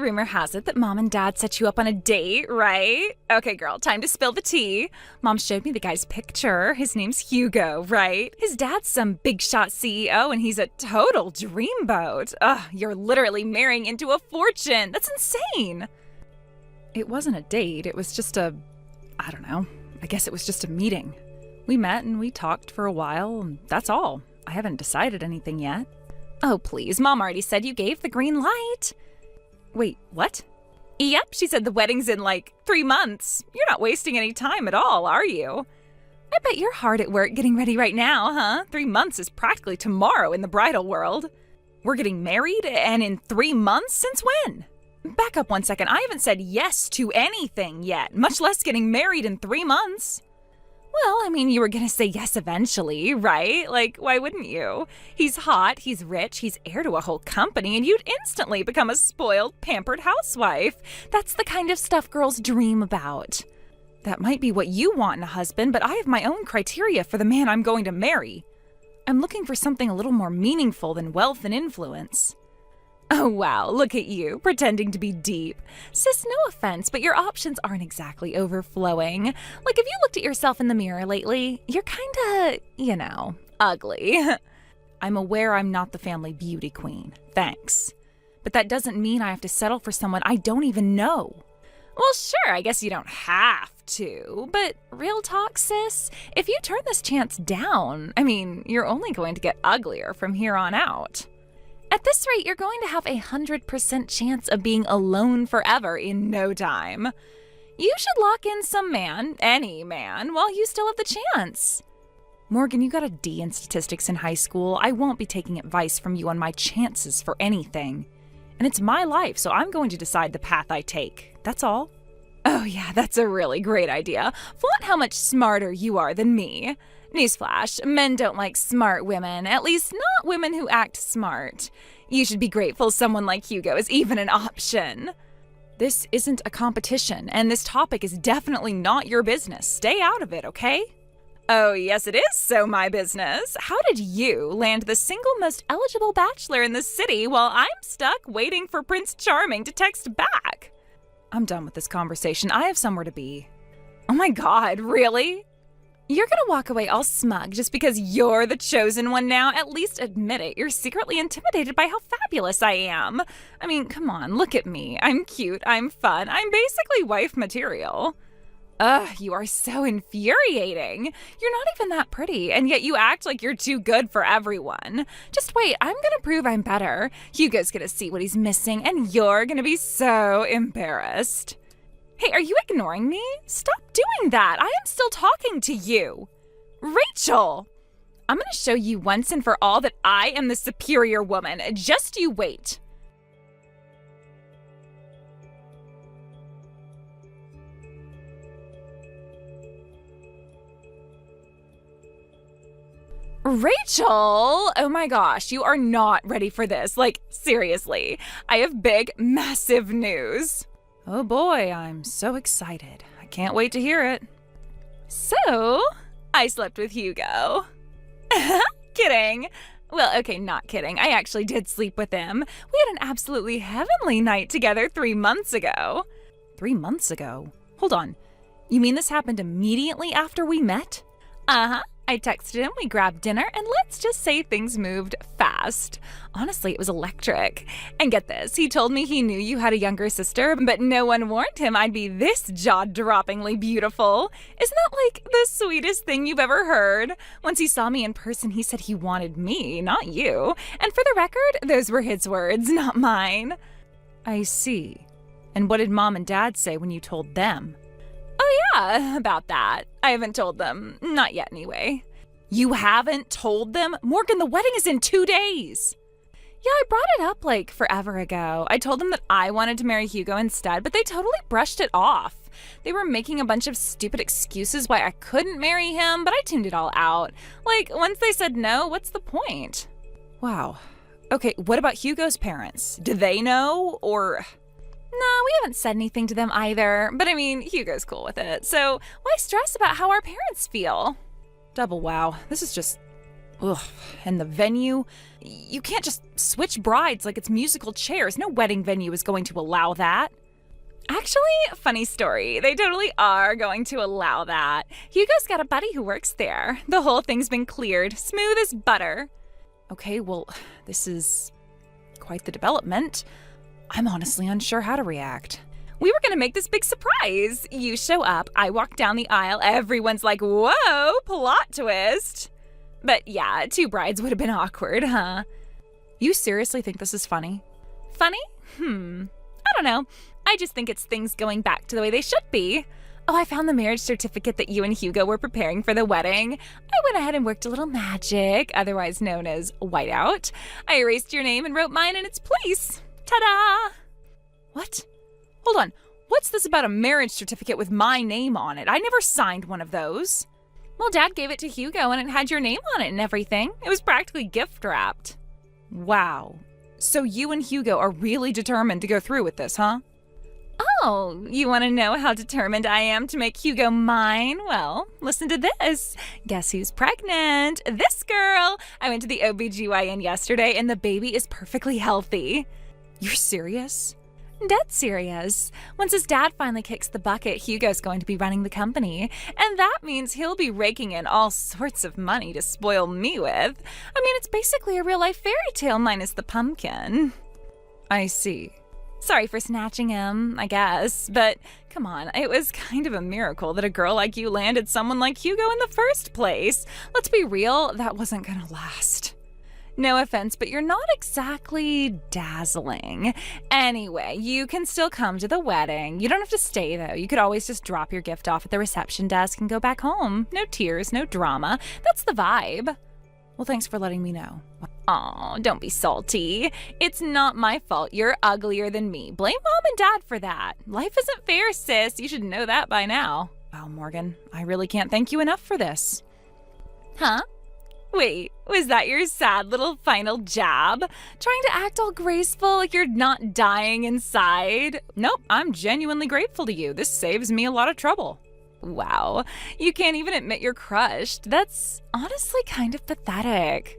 rumor has it that Mom and Dad set you up on a date, right? Okay, girl, time to spill the tea. Mom showed me the guy's picture. His name's Hugo, right? His dad's some big shot CEO and he's a total dreamboat. Ugh, you're literally marrying into a fortune. That's insane. It wasn't a date. It was just I don't know. I guess it was just a meeting. We met and we talked for a while, and that's all. I haven't decided anything yet. Oh, please. Mom already said you gave the green light. Wait, what? Yep, she said the wedding's in 3 months. You're not wasting any time at all, are you? I bet you're hard at work getting ready right now, huh? 3 months is practically tomorrow in the bridal world. We're getting married, and in 3 months? Since when? Back up 1 second. I haven't said yes to anything yet, much less getting married in 3 months. Well, I mean, you were gonna say yes eventually, right? Why wouldn't you? He's hot, he's rich, he's heir to a whole company, and you'd instantly become a spoiled, pampered housewife. That's the kind of stuff girls dream about. That might be what you want in a husband, but I have my own criteria for the man I'm going to marry. I'm looking for something a little more meaningful than wealth and influence. Oh wow, look at you, pretending to be deep. Sis, no offense, but your options aren't exactly overflowing. Have you looked at yourself in the mirror lately? You're kinda, ugly. I'm aware I'm not the family beauty queen, thanks. But that doesn't mean I have to settle for someone I don't even know. Well, sure, I guess you don't have to, but real talk, sis, if you turn this chance down, you're only going to get uglier from here on out. At this rate, you're going to have 100% chance of being alone forever in no time. You should lock in some man, any man, while you still have the chance. Morgan, you got a D in statistics in high school. I won't be taking advice from you on my chances for anything. And it's my life, so I'm going to decide the path I take. That's all. Oh yeah, that's a really great idea. Flaunt how much smarter you are than me. Newsflash, men don't like smart women, at least not women who act smart. You should be grateful someone like Hugo is even an option. This isn't a competition, and this topic is definitely not your business. Stay out of it, okay? Oh, yes, it is so my business. How did you land the single most eligible bachelor in the city while I'm stuck waiting for Prince Charming to text back? I'm done with this conversation. I have somewhere to be. Oh my God, really? You're gonna walk away all smug just because you're the chosen one now? At least admit it. You're secretly intimidated by how fabulous I am. Come on, look at me. I'm cute, I'm fun, I'm basically wife material. Ugh, you are so infuriating. You're not even that pretty, and yet you act like you're too good for everyone. Just wait, I'm gonna prove I'm better. Hugo's gonna see what he's missing, and you're gonna be so embarrassed. Hey, are you ignoring me? Stop doing that. I am still talking to you. Rachel! I'm gonna show you once and for all that I am the superior woman. Just you wait. Rachel! Oh my gosh, you are not ready for this. Seriously. I have big, massive news. Oh boy, I'm so excited. I can't wait to hear it. So, I slept with Hugo. Kidding. Well, okay, not kidding. I actually did sleep with him. We had an absolutely heavenly night together 3 months ago. 3 months ago? Hold on. You mean this happened immediately after we met? Uh-huh. I texted him, we grabbed dinner, and let's just say things moved fast. Honestly, it was electric. And get this, he told me he knew you had a younger sister, but no one warned him I'd be this jaw-droppingly beautiful. Isn't that the sweetest thing you've ever heard? Once he saw me in person, he said he wanted me, not you. And for the record, those were his words, not mine. I see. And what did Mom and Dad say when you told them? Oh yeah, about that. I haven't told them. Not yet, anyway. You haven't told them? Morgan, the wedding is in 2 days. Yeah, I brought it up forever ago. I told them that I wanted to marry Hugo instead, but they totally brushed it off. They were making a bunch of stupid excuses why I couldn't marry him, but I tuned it all out. Once they said no, what's the point? Wow. Okay, what about Hugo's parents? Do they know, or... No, we haven't said anything to them either, but Hugo's cool with it, so why stress about how our parents feel? Double wow, this is just Ugh, and the venue? You can't just switch brides like it's musical chairs. No wedding venue is going to allow that. Actually, funny story. They totally are going to allow that. Hugo's got a buddy who works there. The whole thing's been cleared. Smooth as butter. Okay, well, this is quite the development. I'm honestly unsure how to react. We were going to make this big surprise. You show up, I walk down the aisle, everyone's like, whoa, plot twist. But yeah, 2 brides would have been awkward, huh? You seriously think this is funny? Funny? I don't know. I just think it's things going back to the way they should be. Oh, I found the marriage certificate that you and Hugo were preparing for the wedding. I went ahead and worked a little magic, otherwise known as whiteout. I erased your name and wrote mine in its place. Ta-da! What? Hold on. What's this about a marriage certificate with my name on it? I never signed one of those. Well, Dad gave it to Hugo and it had your name on it and everything. It was practically gift wrapped. Wow. So you and Hugo are really determined to go through with this, huh? Oh, you want to know how determined I am to make Hugo mine? Well, listen to this. Guess who's pregnant? This girl. I went to the OBGYN yesterday and the baby is perfectly healthy. You're serious? Dead serious. Once his dad finally kicks the bucket, Hugo's going to be running the company. And that means he'll be raking in all sorts of money to spoil me with. I mean, it's basically a real-life fairy tale minus the pumpkin. I see. Sorry for snatching him, I guess. But come on, it was kind of a miracle that a girl like you landed someone like Hugo in the first place. Let's be real, that wasn't gonna last. No offense, but you're not exactly dazzling. Anyway, you can still come to the wedding. You don't have to stay, though. You could always just drop your gift off at the reception desk and go back home. No tears, no drama. That's the vibe. Well, thanks for letting me know. Aw, don't be salty. It's not my fault you're uglier than me. Blame Mom and Dad for that. Life isn't fair, sis. You should know that by now. Wow, Morgan, I really can't thank you enough for this. Huh? Wait, was that your sad little final jab? Trying to act all graceful like you're not dying inside? Nope, I'm genuinely grateful to you. This saves me a lot of trouble. Wow, you can't even admit you're crushed. That's honestly kind of pathetic.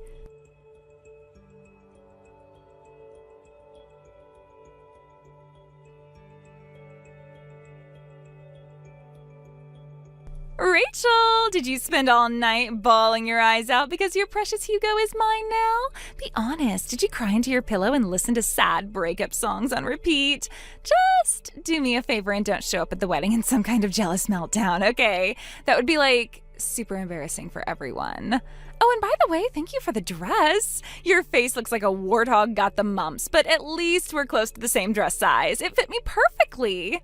Rachel, did you spend all night bawling your eyes out because your precious Hugo is mine now? Be honest, did you cry into your pillow and listen to sad breakup songs on repeat? Just do me a favor and don't show up at the wedding in some kind of jealous meltdown, okay? That would be like super embarrassing for everyone. Oh, and by the way, thank you for the dress. Your face looks like a warthog got the mumps, but at least we're close to the same dress size. It fit me perfectly.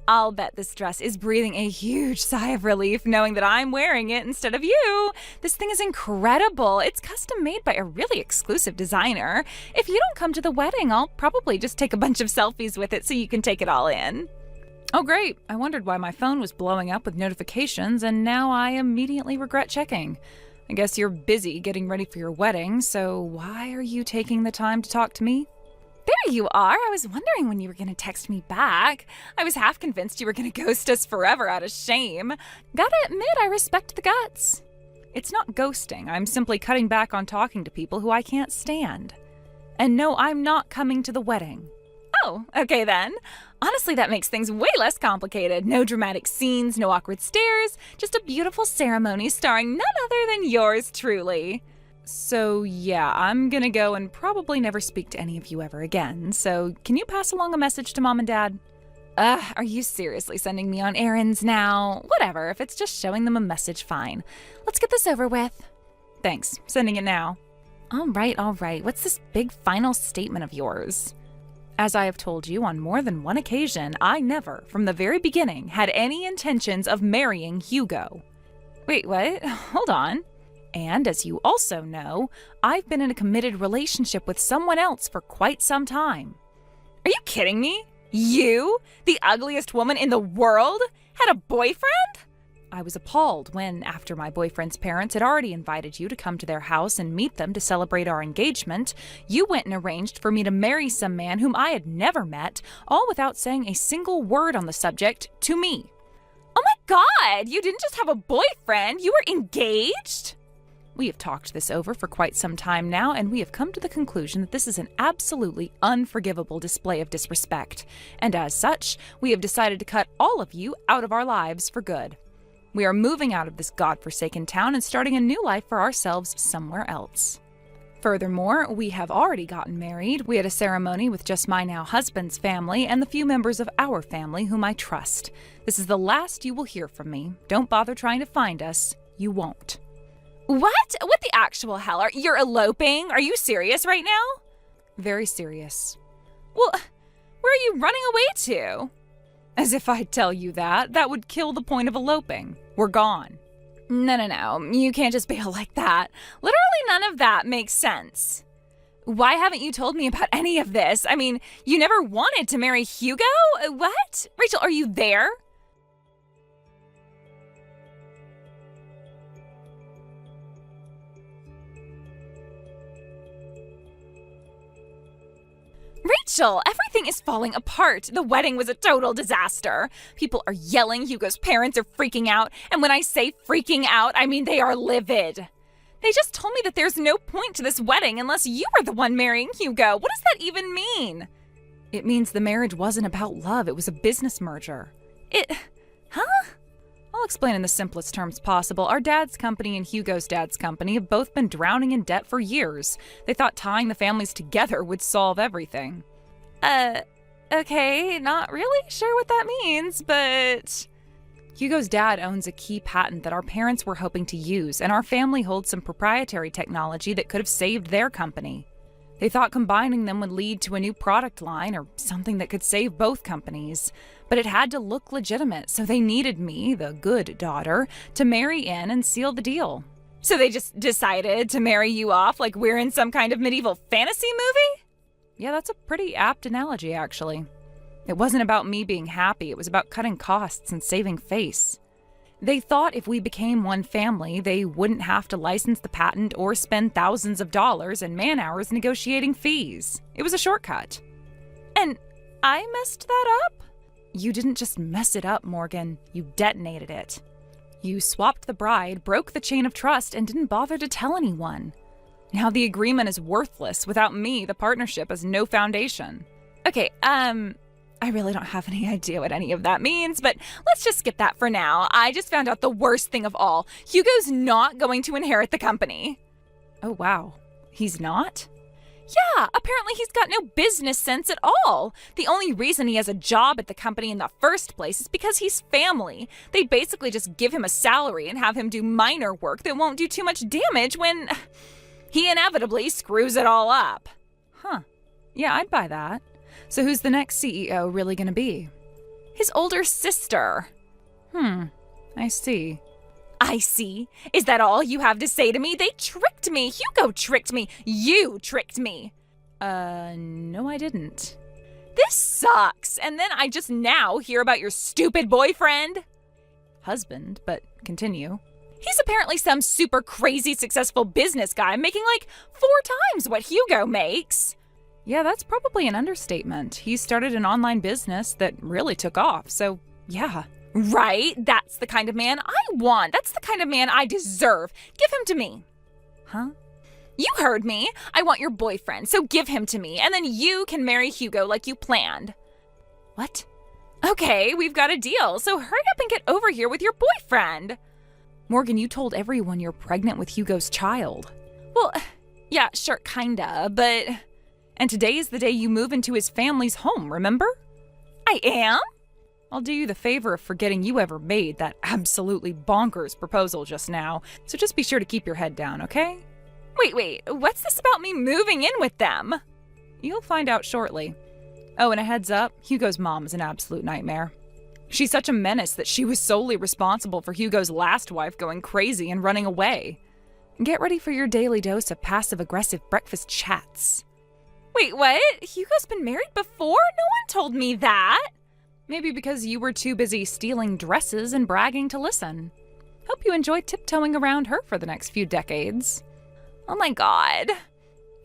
I'll bet this dress is breathing a huge sigh of relief knowing that I'm wearing it instead of you. This thing is incredible. It's custom made by a really exclusive designer. If you don't come to the wedding, I'll probably just take a bunch of selfies with it so you can take it all in. Oh, great. I wondered why my phone was blowing up with notifications, and now I immediately regret checking. I guess you're busy getting ready for your wedding, so why are you taking the time to talk to me? There you are. I was wondering when you were going to text me back. I was half convinced you were going to ghost us forever out of shame. Gotta admit, I respect the guts. It's not ghosting. I'm simply cutting back on talking to people who I can't stand. And no, I'm not coming to the wedding. Oh, okay then. Honestly, that makes things way less complicated. No dramatic scenes, no awkward stares, just a beautiful ceremony starring none other than yours truly. So yeah, I'm gonna go and probably never speak to any of you ever again, so can you pass along a message to Mom and Dad? Are you seriously sending me on errands now? Whatever, if it's just showing them a message, fine. Let's get this over with. Thanks, sending it now. All right, what's this big final statement of yours? As I have told you on more than one occasion, I never, from the very beginning, had any intentions of marrying Hugo. Wait, what? Hold on. And as you also know, I've been in a committed relationship with someone else for quite some time. Are you kidding me? You, the ugliest woman in the world, had a boyfriend? I was appalled when, after my boyfriend's parents had already invited you to come to their house and meet them to celebrate our engagement, you went and arranged for me to marry some man whom I had never met, all without saying a single word on the subject to me. Oh my God, you didn't just have a boyfriend, you were engaged? We have talked this over for quite some time now, and we have come to the conclusion that this is an absolutely unforgivable display of disrespect. And as such, we have decided to cut all of you out of our lives for good. We are moving out of this godforsaken town and starting a new life for ourselves somewhere else. Furthermore, we have already gotten married. We had a ceremony with just my now husband's family and the few members of our family whom I trust. This is the last you will hear from me. Don't bother trying to find us. You won't. What? What the actual hell? You're eloping? Are you serious right now? Very serious. Well, where are you running away to? As if I'd tell you that. That would kill the point of eloping. We're gone. No. You can't just bail like that. Literally none of that makes sense. Why haven't you told me about any of this? I mean, you never wanted to marry Hugo? What? Rachel, are you there? Rachel, everything is falling apart. The wedding was a total disaster. People are yelling, Hugo's parents are freaking out, and when I say freaking out, I mean they are livid. They just told me that there's no point to this wedding unless you are the one marrying Hugo. What does that even mean? It means the marriage wasn't about love, it was a business merger. Huh? I'll explain in the simplest terms possible. Our dad's company and Hugo's dad's company have both been drowning in debt for years. They thought tying the families together would solve everything. Okay, not really sure what that means, but... Hugo's dad owns a key patent that our parents were hoping to use, and our family holds some proprietary technology that could have saved their company. They thought combining them would lead to a new product line or something that could save both companies. But it had to look legitimate, so they needed me, the good daughter, to marry in and seal the deal. So they just decided to marry you off like we're in some kind of medieval fantasy movie? Yeah, that's a pretty apt analogy, actually. It wasn't about me being happy, it was about cutting costs and saving face. They thought if we became one family, they wouldn't have to license the patent or spend thousands of dollars and man-hours negotiating fees. It was a shortcut. And I messed that up? You didn't just mess it up, Morgan. You detonated it. You swapped the bride, broke the chain of trust, and didn't bother to tell anyone. Now the agreement is worthless. Without me, the partnership has no foundation. Okay, I really don't have any idea what any of that means, but let's just skip that for now. I just found out the worst thing of all. Hugo's not going to inherit the company. Oh, wow. He's not? Yeah, apparently he's got no business sense at all. The only reason he has a job at the company in the first place is because he's family. They basically just give him a salary and have him do minor work that won't do too much damage when he inevitably screws it all up. Huh. Yeah, I'd buy that. So who's the next CEO really gonna be? His older sister. I see. I see? Is that all you have to say to me? They tricked me. Hugo tricked me. You tricked me. No, I didn't. This sucks. And then I just now hear about your stupid boyfriend. Husband, but continue. He's apparently some super crazy successful business guy making like 4 times what Hugo makes. Yeah, that's probably an understatement. He started an online business that really took off, so yeah. Right? That's the kind of man I want. That's the kind of man I deserve. Give him to me. Huh? You heard me. I want your boyfriend, so give him to me, and then you can marry Hugo like you planned. What? Okay, we've got a deal, so hurry up and get over here with your boyfriend. Morgan, you told everyone you're pregnant with Hugo's child. Well, yeah, sure, kinda, but... And today is the day you move into his family's home, remember? I am? I'll do you the favor of forgetting you ever made that absolutely bonkers proposal just now, so just be sure to keep your head down, okay? Wait, what's this about me moving in with them? You'll find out shortly. Oh, and a heads up, Hugo's mom is an absolute nightmare. She's such a menace that she was solely responsible for Hugo's last wife going crazy and running away. Get ready for your daily dose of passive-aggressive breakfast chats. Wait, what? Hugo's been married before? No one told me that. Maybe because you were too busy stealing dresses and bragging to listen. Hope you enjoy tiptoeing around her for the next few decades. Oh my god,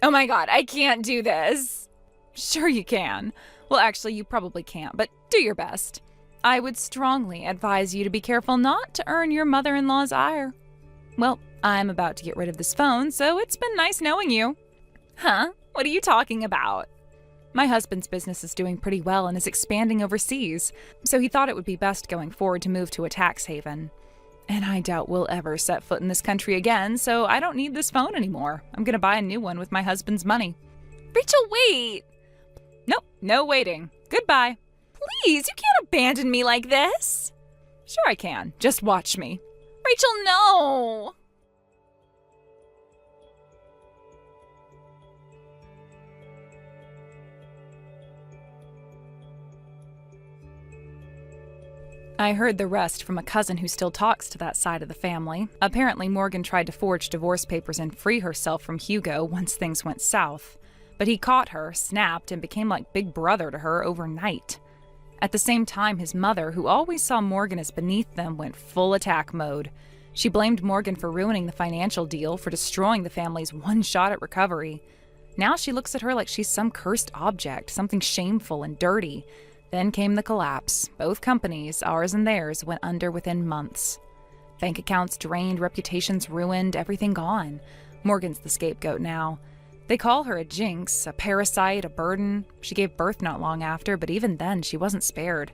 I can't do this. Sure you can. Well, actually, you probably can't, but do your best. I would strongly advise you to be careful not to earn your mother-in-law's ire. Well, I'm about to get rid of this phone, so it's been nice knowing you. Huh? What are you talking about? My husband's business is doing pretty well and is expanding overseas, so he thought it would be best going forward to move to a tax haven. And I doubt we'll ever set foot in this country again, so I don't need this phone anymore. I'm gonna buy a new one with my husband's money. Rachel, wait! Nope, no waiting. Goodbye. Please, you can't abandon me like this. Sure I can. Just watch me. Rachel, no! I heard the rest from a cousin who still talks to that side of the family. Apparently, Morgan tried to forge divorce papers and free herself from Hugo once things went south. But he caught her, snapped, and became like Big Brother to her overnight. At the same time, his mother, who always saw Morgan as beneath them, went full attack mode. She blamed Morgan for ruining the financial deal, for destroying the family's one shot at recovery. Now she looks at her like she's some cursed object, something shameful and dirty. Then came the collapse. Both companies, ours and theirs, went under within months. Bank accounts drained, reputations ruined, everything gone. Morgan's the scapegoat now. They call her a jinx, a parasite, a burden. She gave birth not long after, but even then, she wasn't spared.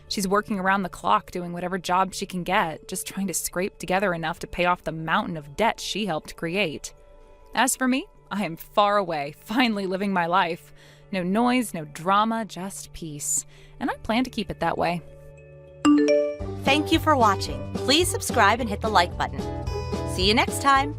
She's working around the clock doing whatever job she can get, just trying to scrape together enough to pay off the mountain of debt she helped create. As for me, I am far away, finally living my life. No noise, no drama, just peace. And I plan to keep it that way. Thank you for watching. Please subscribe and hit the like button. See you next time.